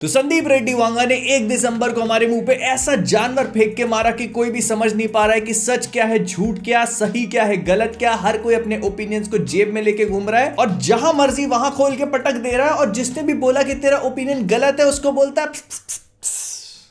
तो संदीप रेड्डी वांगा ने 1 दिसंबर को हमारे मुंह पे ऐसा जानवर फेंक के मारा कि कोई भी समझ नहीं पा रहा है कि सच क्या है, झूठ क्या, सही क्या है, गलत क्या। हर कोई अपने ओपिनियंस को जेब में लेके घूम रहा है और जहां मर्जी वहां खोल के पटक दे रहा है। और जिसने भी बोला कि तेरा ओपिनियन गलत है उसको बोलता है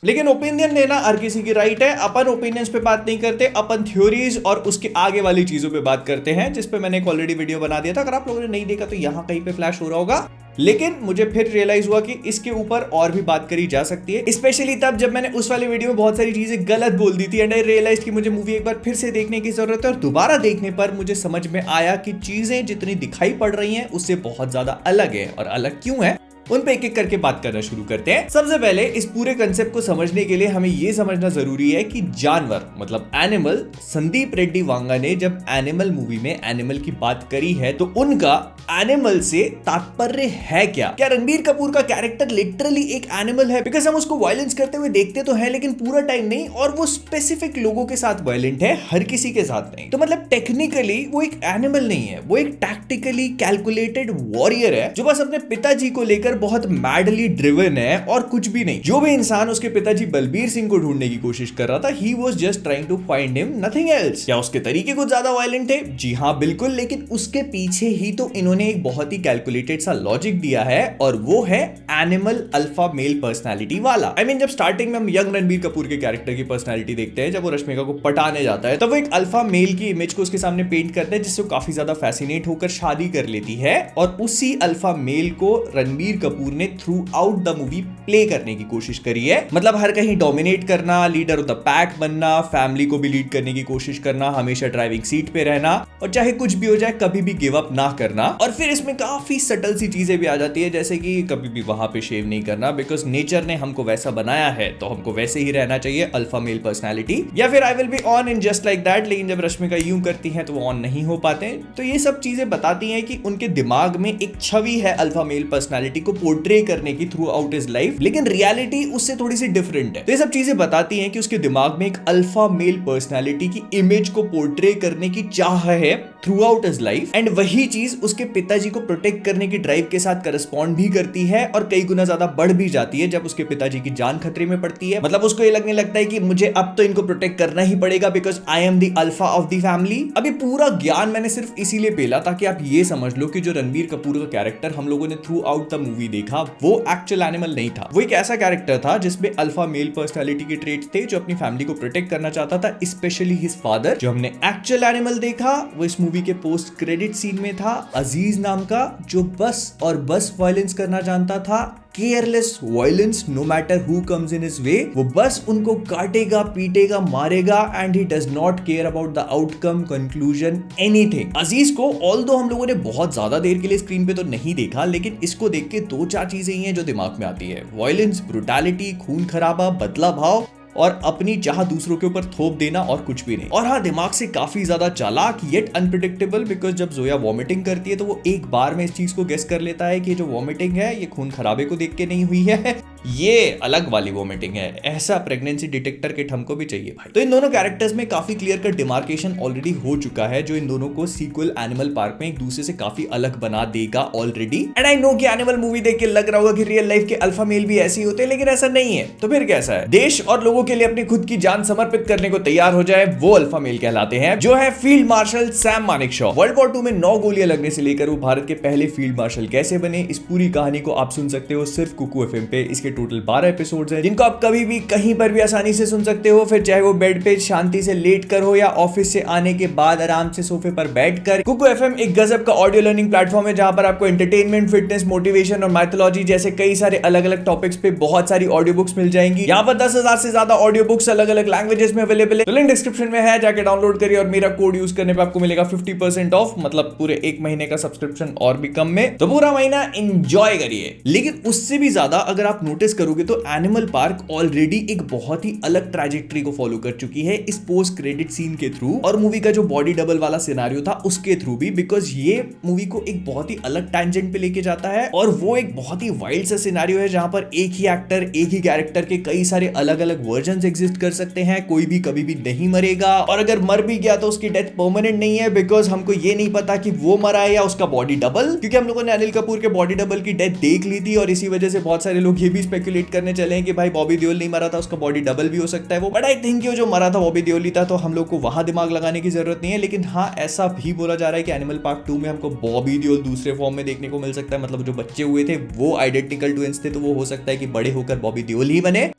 लेकिन ओपिनियन देना हर किसी की राइट है। अपन ओपिनियंस पे बात नहीं करते, अपन थ्योरीज और उसके आगे वाली चीजों पे बात करते हैं, जिस पे मैंने एक ऑलरेडी वीडियो बना दिया था। अगर आप लोगों ने नहीं देखा तो यहाँ कहीं पे फ्लैश हो रहा होगा। लेकिन मुझे फिर रियलाइज हुआ कि इसके ऊपर और भी बात करी जा सकती है, स्पेशली तब जब मैंने उस वाले वीडियो में बहुत सारी चीजें गलत बोल दी थी। एंड आई रियलाइज कि मुझे मूवी एक बार फिर से देखने की जरूरत है। और दोबारा देखने पर मुझे समझ में आया कि चीजें जितनी दिखाई पड़ रही हैं उससे बहुत ज्यादा अलग है। और अलग क्यों है उन पे एक एक करके बात करना शुरू करते हैं। सबसे पहले इस पूरे कंसेप्ट को समझने के लिए हमें यह समझना जरूरी है कि जानवर मतलब एनिमल, संदीप रेड्डी वांगा ने जब एनिमल मूवी में एनिमल की बात करी है तो उनका एनिमल से तात्पर्य है क्या? क्या रणबीर कपूर का कैरेक्टर लिटरली एक एनिमल है? बिकॉज हम उसको वायलेंस करते हुए देखते तो हैं लेकिन पूरा टाइम नहीं, और वो स्पेसिफिक लोगों के साथ वायलेंट है, हर किसी के साथ नहीं। तो मतलब टेक्निकली वो एक एनिमल नहीं है, वो एक टैक्टिकली कैलकुलेटेड वॉरियर है जो बस अपने पिताजी को लेकर बहुत मैडली ड्रिवन है और कुछ भी नहीं। जो भी इंसान उसके पिताजी बलबीर सिंह को ढूंढने की कोशिश कर रहा था, he was just trying to find him, nothing else. क्या उसके तरीके कुछ ज्यादा वायलेंट है? जी हाँ बिल्कुल, लेकिन उसके पीछे ही तो इन्होंने एक बहुत ही कैलकुलेटेड सा लॉजिक दिया है, और वो है एनिमल अल्फा मेल पर्सनैलिटी वाला। आई मीन जब स्टार्टिंग में हम यंग रणबीर कपूर के कैरेक्टर की पर्सनैलिटी देखते हैं, जब वो रश्मिका को पटाने जाता है, तब वो एक अल्फा मेल की इमेज को उसके सामने पेंट करते हैं, जिससे काफी ज्यादा फैसिनेट होकर शादी कर लेती है। और उसी अल्फा मेल को रणबीर कपूर ने through out the movie play करने की कोशिश करी है। मतलब हर कहीं डोमिनेट करना, लीडर ऑफ द पैक बनना, फैमिली को भी लीड करने की कोशिश करना, हमेशा ड्राइविंग सीट पे रहना, और चाहे कुछ भी हो जाए कभी भी गिव अप ना करना। और फिर इसमें काफी सटल सी चीजें भी आ जाती है, जैसे कि कभी भी वहां पे शेव नहीं करना, बिकॉज नेचर ने हमको वैसा बनाया है तो हमको वैसे ही रहना चाहिए, अल्फा मेल पर्सनैलिटी। या फिर I will be on in just like that, लेकिन जब रश्मिका यूं करती है तो वो ऑन नहीं हो पाते। तो ये सब चीजें बताती हैं कि उनके दिमाग में एक छवि है अल्फा मेल पर्सनैलिटी को पोर्ट्रे करने की थ्रू आउट हिज लाइफ, लेकिन रियलिटी उससे थोड़ी सी डिफरेंट है। तो ये सब चीजें बताती हैं कि उसके दिमाग में एक अल्फा मेल पर्सनैलिटी की इमेज को पोर्ट्रे करने की चाह है through out his life, and वही चीज उसके पिताजी को प्रोटेक्ट करने की ड्राइव के साथ करस्पॉन्ड भी करती है, और कई गुना ज्यादा बढ़ भी जाती है जब उसके पिताजी की जान खतरे में पड़ती है। मतलब उसको ये लगने लगता है कि मुझे अब तो इनको प्रोटेक्ट करना ही पड़ेगा because I am the alpha of the family. अभी पूरा ज्ञान मैंने सिर्फ इसीलिए पेला ताकि आप ये समझ लो कि जो रणबीर कपूर का कैरेक्टर हम लोगों ने थ्रू आउट द मूवी देखा वो एक्चुअल एनिमल नहीं था। वो एक ऐसा कैरेक्टर था जिसमें अल्फा मेल पर्सनैलिटी के ट्रेट्स थे, जो अपनी फैमिली को प्रोटेक्ट करना चाहता था, स्पेशली हिज फादर। जो हमने एक्चुअल एनिमल देखा वो इस मूवी के पोस्ट क्रेडिट सीन में था, अजीज नाम का, जो बस और बस वायलेंस करना जानता था, careless violence, no matter who comes in his way. वो बस उनको काटेगा, पीटेगा, मारेगा, and he does not care about the outcome, conclusion, anything. Aziz को ऑल्दो हम लोगों ने बहुत ज्यादा देर के लिए स्क्रीन पे तो नहीं देखा, लेकिन इसको देख के 2-4 चीजें ही हैं जो दिमाग में आती है: वायलेंस, ब्रूटैलिटी, खून खराबा, बदला भाव, और अपनी चाह दूसरों के ऊपर थोप देना, और कुछ भी नहीं। और हाँ, दिमाग से काफी ज्यादा चालाक येट अनप्रेडिक्टेबल, बिकॉज जब जोया वॉमिटिंग करती है तो वो एक बार में इस चीज को गेस कर लेता है कि जो वॉमिटिंग है ये खून खराबे को देख के नहीं हुई है, ये अलग वाली वॉमिटिंग है। ऐसा प्रेगनेंसी डिटेक्टर किट हमको भी चाहिए भाई। तो इन दोनों कैरेक्टर्स में काफी क्लियर कट डिमार्केशन ऑलरेडी हो चुका है, जो इन दोनों को सीक्वल एनिमल पार्क में एक दूसरे से काफी अलग बना देगा ऑलरेडी। एंड आई नो कि एनिमल मूवी देख के लग रहा होगा कि रियल लाइफ के अल्फा मेल भी ऐसे ही होते हैं, लेकिन ऐसा नहीं है। तो फिर कैसा है? देश और लोगों के लिए अपनी खुद की जान समर्पित करने को तैयार हो जाए वो अल्फा मेल कहलाते हैं, जो है field marshal Sam Manekshaw. World war 2 में 9 गोलियां लगने से लेकर वो भारत के पहले फील्ड मार्शल कैसे बने, इस पूरी कहानी को आप सुन सकते हो सिर्फ कुकू एफएम पे। इसके टोटल 12 एपिसोड्स हैं, जिनको आप कभी भी कहीं पर भी आसानी से सुन सकते हो, फिर चाहे वो बेड पे शांति से लेट कर हो या ऑफिस से आने के बाद आराम से सोफे पर बैठकर। कुकू एफएम एक गजब का ऑडियो लर्निंग प्लेटफॉर्म है, जहां पर आपको एंटरटेनमेंट, फिटनेस, मोटिवेशन और माइथोलॉजी जैसे कई सारे अलग अलग टॉपिक्स पे बहुत सारी ऑडियो बुक्स मिल जाएंगी। यहाँ पर 10,000 से ज्यादा ऑडियो बुक्स अलग अलग लैंग्वेजेस में अवेलेबल है। तो लिंक डिस्क्रिप्शन में है, जाके डाउनलोड करिए, और मेरा कोड यूज करने पे आपको मिलेगा 50% ऑफ, मतलब पूरे 1 महीने का सब्सक्रिप्शन और भी कम में। तो पूरा महीना एंजॉय करिए। लेकिन उससे भी ज्यादा अगर आप नोटिस करोगे तो एनिमल पार्क ऑलरेडी एक बहुत ही अलग ट्रैजेक्टरी को फॉलो कर चुकी है इस पोस्ट क्रेडिट सीन के थ्रू, और मूवी का जो बॉडी डबल वाला सिनेरियो था उसके थ्रू भी, बिकॉज ये मूवी को एक बहुत ही अलग टैंजेंट पे लेके जाता है। और वो एक बहुत ही वाइल्ड सा सिनेरियो है जहां पर एक ही एक्टर, एक ही कैरेक्टर के कई सारे अलग अलग वर्जन एग्जिस्ट कर सकते हैं, कोई भी कभी भी नहीं मरेगा, और अगर मर भी गया तो उसकी डेथ परमानेंट नहीं है, बिकॉज हमको ये नहीं पता कि वो मरा है या उसका बॉडी डबल, क्योंकि हम लोगों ने अनिल कपूर के बॉडी डबल की डेथ देख ली थी, और इसी वजह से बहुत सारे लोग ये भी स्पेकुलेट करने चले हैं कि भाई बॉबी देओल नहीं मरा था, उसका बॉडी डबल भी हो सकता है वो, बट आई थिंक जो मरा था बॉबी देओल ही था, तो हम लोग को वहां दिमाग लगाने की जरूरत नहीं है। लेकिन हाँ, ऐसा भी बोला जा रहा है कि एनिमल पार्क 2 में हमको बॉबी देओल दूसरे फॉर्म में देखने को मिल सकता है। मतलब जो बच्चे हुए थे वो आइडेंटिकल ट्विंस थे, तो वो हो सकता है कि बड़े होकर बॉबी देओल ही बने,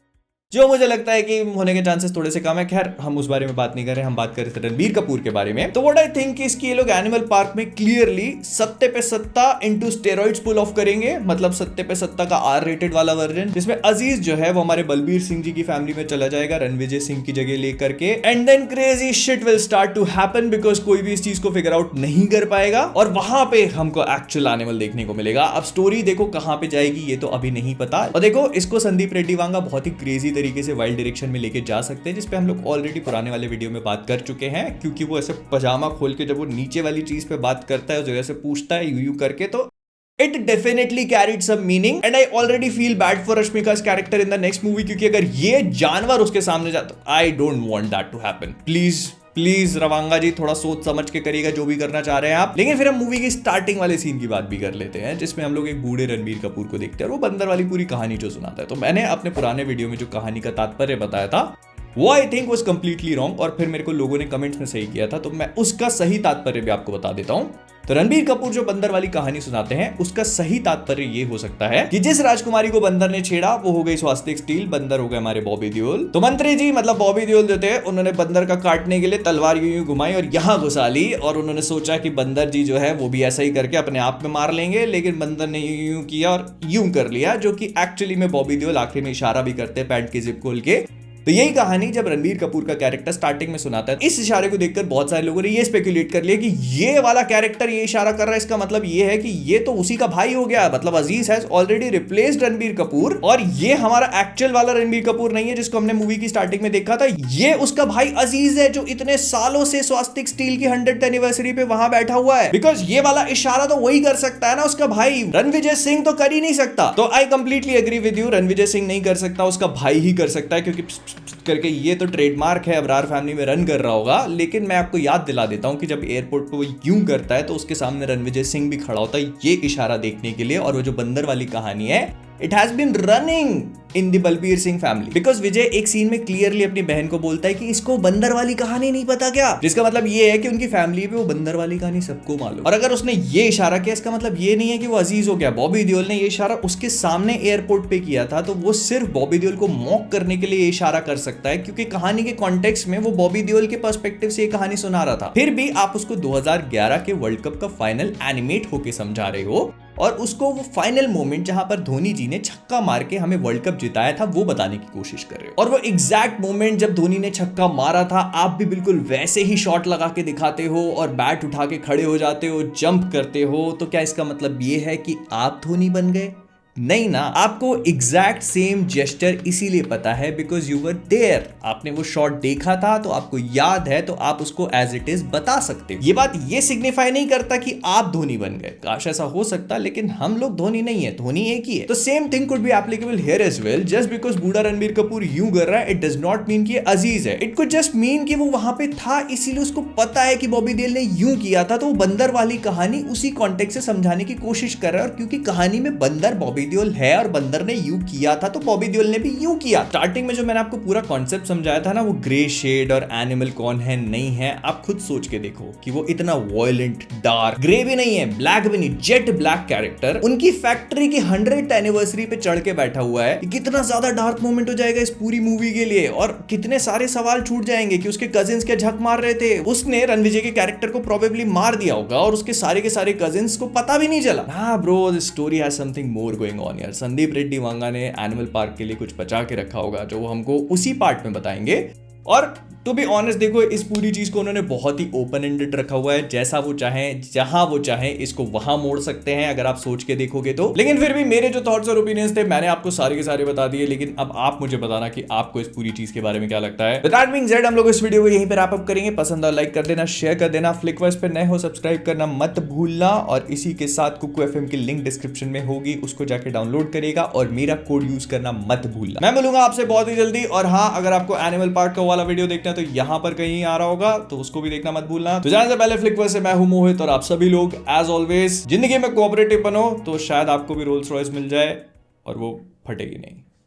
जो मुझे लगता है कि होने के चांसेस थोड़े से कम है। खैर, हम उस बारे में बात नहीं कर रहे, हम बात कर रहे थे रणबीर कपूर के बारे में। तो व्हाट आई थिंक कि इसकी ये लोग एनिमल पार्क में क्लियरली सत्ते पे सत्ता इनटू स्टेरॉइड्स पुल ऑफ करेंगे। मतलब सत्ते पे सत्ता का आर रेटेड वाला वर्जन, जिसमें अजीज जो है वो हमारे बलबीर सिंह जी की फैमिली में चला जाएगा रणविजय सिंह की जगह लेकर के, and then crazy shit will start to happen because कोई भी इस चीज को फिगर आउट नहीं कर पाएगा और वहां पे हमको एक्चुअल एनिमल देखने को मिलेगा। अब स्टोरी देखो कहां पे जाएगी ये तो अभी नहीं पता। और देखो, इसको संदीप रेड्डी वांगा बहुत ही क्रेजी तरीके से वाइल्ड डायरेक्शन में लेके जा सकते हैं, जिसपे हम लोग ऑलरेडी पुराने वाले वीडियो में बात कर चुके हैं। क्योंकि वो ऐसे पजामा खोल के जब वो नीचे वाली चीज पे बात करता है, उस जगह से पूछता है यू करके, तो it definitely carried some meaning and I already feel bad for Rashmika's character in the next movie, क्योंकि अगर ये जानवर उसके सामने जाता, I don't want that to happen. Please रवांगा जी, थोड़ा सोच समझ के करिएगा जो भी करना चाह रहे हैं आप। लेकिन फिर हम मूवी की स्टार्टिंग वाले सीन की बात भी कर लेते हैं, जिसमें हम लोग एक बूढ़े रणबीर कपूर को देखते हैं और वो बंदर वाली पूरी कहानी जो सुनाता है। तो मैंने अपने पुराने वीडियो में जो कहानी का तात्पर्य बताया था वो I think was completely wrong, और फिर मेरे को लोगों ने कमेंट्स में सही किया था, तो मैं उसका सही तात्पर्य भी आपको बता देता हूं। तो रणबीर कपूर जो बंदर वाली कहानी सुनाते हैं, उसका सही तात्पर्य ये हो सकता है कि जिस राजकुमारी को बंदर ने छेड़ा वो हो गई स्वास्तिक स्टील, बंदर हो गए हमारे बॉबी देओल। तो मंत्री जी मतलब बॉबी देओल जो थे, उन्होंने बंदर का काटने के लिए तलवार यूं घुमाई और यहां घुसा ली, और उन्होंने सोचा कि बंदर जी जो है वो भी ऐसा ही करके अपने आप में मार लेंगे। लेकिन बंदर ने यूं किया और यूं कर लिया, जो कि एक्चुअली में बॉबी देओल आखिर में इशारा भी करते हैं पैंट की जिप खोल के। तो यही कहानी जब रणबीर कपूर का कैरेक्टर स्टार्टिंग में सुनाता है, इस इशारे को देखकर बहुत सारे लोगों ने ये स्पेकुलेट कर लिया कि ये वाला कैरेक्टर ये इशारा कर रहा है, इसका मतलब ये है कि ये तो उसी का भाई हो गया। मतलब Aziz has already replaced Ranbir Kapoor, और ये हमारा एक्चुअल वाला रणबीर कपूर नहीं है जिसको हमने मूवी की स्टार्टिंग में देखा था। ये उसका भाई अजीज है जो इतने सालों से स्वास्तिक स्टील की 100th एनिवर्सरी पे वहां बैठा हुआ है। बिकॉज ये वाला इशारा तो वही कर सकता है ना, उसका भाई रणविजय सिंह तो कर ही नहीं सकता। तो I completely agree with you, Ranvijay Singh नहीं कर सकता, उसका भाई ही कर सकता है, क्योंकि करके ये तो ट्रेडमार्क है, अबरार फैमिली में रन कर रहा होगा। लेकिन मैं आपको याद दिला देता हूं कि जब एयरपोर्ट पे वो यूं करता है तो उसके सामने रणविजय सिंह भी खड़ा होता है ये इशारा देखने के लिए। और वो जो बंदर वाली कहानी है, it has been running in the Balbir Singh family, because Vijay एक सीन में क्लियरली अपनी बहन को बोलता है कि इसको बंदर वाली कहानी नहीं पता क्या, जिसका मतलब ये है कि उनकी फैमिली में वो बंदर वाली कहानी सबको मालूम। और अगर उसने ये इशारा किया, इसका मतलब ये नहीं है कि वो अजीज हो गया। बॉबी देओल ने ये इशारा उसके सामने एयरपोर्ट पे किया था, तो वो सिर्फ बॉबी देओल को मॉक करने के लिए ये इशारा कर सकता है, क्योंकि कहानी के कॉन्टेक्स्ट में वो बॉबी देओल के पर्सपेक्टिव से ये कहानी सुना रहा था। फिर भी आप उसको 2011 के वर्ल्ड कप का फाइनल एनिमेट होके समझा रहे हो, और उसको वो फाइनल मोमेंट जहां पर धोनी जी ने छक्का मार के हमें वर्ल्ड कप जिताया था वो बताने की कोशिश कर रहे हो। और वो एग्जैक्ट मोमेंट जब धोनी ने छक्का मारा था, आप भी बिल्कुल वैसे ही शॉट लगा के दिखाते हो और बैट उठा के खड़े हो जाते हो, जंप करते हो। तो क्या इसका मतलब ये है कि आप धोनी बन गए? नहीं ना, आपको एग्जैक्ट सेम जेस्चर इसीलिए पता है बिकॉज यू वर देयर। आपने वो शॉट देखा था तो आपको याद है, तो आप उसको एज इट इज बता सकते हो। ये बात ये सिग्निफाई नहीं करता कि आप धोनी बन गए, काश ऐसा हो सकता, लेकिन हम लोग धोनी नहीं है, धोनी एक ही है। तो same thing could be applicable here as well. Just because बूढ़ा रणबीर कपूर यूं कर रहा है, इट डज नॉट मीन कि अजीज है। इट कुड जस्ट मीन कि वो वहां पे था, इसीलिए उसको पता है कि बॉबी देओल ने यूं किया था, तो वो बंदर वाली कहानी उसी कॉन्टेक्स्ट से समझाने की कोशिश कर रहा है। और क्योंकि कहानी में बंदर बॉबी देओल है और बंदर ने यूं किया था, तो बॉबी देओल ने भी यूं किया। स्टार्टिंग में जो मैंने आपको पूरा कॉन्सेप्ट समझाया था ना, वो ग्रे शेड और एनिमल कौन है नहीं है, आप खुद सोच के देखो कि वो इतना वॉयलेंट, डार्क, ग्रे भी नहीं है, ब्लैक भी नहीं, जेट ब्लैक कैरेक्टर उनकी फैक्ट्री की 100th एनिवर्सरी पे चढ़ के बैठा हुआ है। कितना ज्यादा डार्क मोमेंट हो जाएगा इस पूरी मूवी के लिए, और कितने सारे सवाल छूट जाएंगे कि उसके कजिन्स के झक मार रहे थे, उसने रणविजय के कैरेक्टर को प्रोबेबली मार दिया होगा और उसके सारे कजिन्स को पता भी नहीं चला। हाँ bro, this story has something more going on यार। संदीप रेड्डी वांगा ने एनिमल पार्क के लिए कुछ बचा के रखा होगा, जो वो हमको उसी पार्ट में बताएंगे। और टू बी ऑनेस्ट देखो, इस पूरी चीज को उन्होंने बहुत ही ओपन एंडेड रखा हुआ है, जैसा वो चाहें, जहां वो चाहें इसको वहां मोड़ सकते हैं, अगर आप सोच के देखोगे तो। लेकिन फिर भी मेरे जो थॉट्स और ओपिनियंस थे मैंने आपको सारे के सारे बता दिए, लेकिन अब आप मुझे बताना कि आपको इस पूरी चीज के बारे में क्या लगता है। विद दैट बीइंग सेड, हम लोग इस वीडियो को यहीं पे रैप अप करेंगे। पसंद और लाइक कर देना, शेयर कर देना, फ्लिकवर्स पे नए हो सब्सक्राइब करना मत भूलना, और इसी के साथ कुकू एफएम की लिंक डिस्क्रिप्शन में होगी, उसको जाके डाउनलोड करेगा और मेरा कोड यूज करना मत भूलना। मैं मिलूंगा आपसे बहुत ही जल्दी। और हाँ, अगर आपको एनिमल पार्क का वाला वीडियो देखना है तो यहाँ पर कहीं आ रहा होगा, तो उसको भी देखना मत भूलना। तो जाने से पहले फ्लिकवर्स से मैं हूं मोहित, और आप सभी लोग एज ऑलवेज जिंदगी में कोऑपरेटिव बनो, तो शायद आपको भी रोल्स रॉयस मिल जाए और वो फटेगी नहीं।